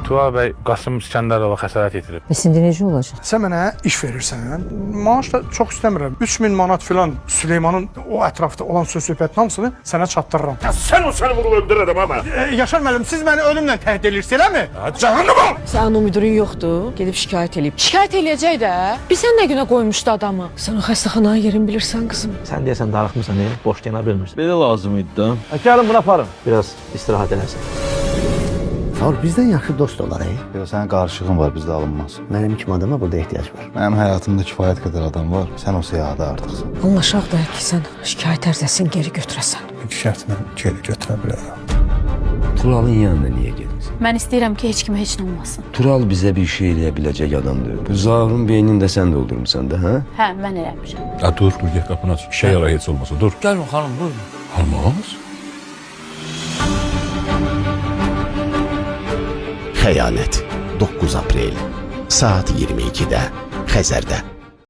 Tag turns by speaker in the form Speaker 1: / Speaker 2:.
Speaker 1: Tural bəy Qasım İskəndərova xəsarət yetirib.
Speaker 2: Bəs indi necə olacaq?
Speaker 3: Sən mənə iş verirsən, maaş da çox istəmirəm. 3000 manat filan Süleymanın o ətrafda olan söz-söhbətin hamısını sənə çatdırıram.
Speaker 4: Ya sən o səni vurub öldürərəm ama.
Speaker 3: Yaşar müəllim, siz məni ölümlə təhdid edirsiniz, eləmi?
Speaker 4: Cəhənnəm ol!
Speaker 2: Sənin o müdürün yoxdur, gedib şikayət eləyib. Şikayət eləyəcək də. Bir sən nə günə qoymuşdu adamı? Sən o xəstəxananın yerini bilirsən qızım.
Speaker 5: Sən deyəsən darıxmısan, boş yana bilmirsən.
Speaker 6: Belə lazım idi də.
Speaker 5: Gəlin bunu aparın. Biraz istirahat eləsin.
Speaker 7: Sağ ol, bizdən yaxşı dost olar,
Speaker 8: Yox, sənin qarışığın var, bizdə alınmaz.
Speaker 7: Mənim kimi adama burada ehtiyac var.
Speaker 8: Mənim həyatımda kifayət qədər adam var, sən o siyahıda artıqsan.
Speaker 2: Anlaşaq da ki, sən şikayət ərizəsini geri götürəsən.
Speaker 3: Bir şərtlə geri götürə bilərəm.
Speaker 6: Turalın yanına niyə gedirsən?
Speaker 9: Mən istəyirəm ki, heç kimə heç nə olmasın.
Speaker 6: Tural bizə bir şey eləyə biləcək adam deyil. Bu Zahırın beynini də sən doldurmusan da, hə?
Speaker 9: Hə, mən eləmişəm.
Speaker 4: Dur, get qapını aç. İşə yara heç olmasa, dur.
Speaker 6: Gəlin xanım, buyurun.
Speaker 4: Olmaz.
Speaker 7: Xəyanət 9 aprel saat 22-də Xəzərdə.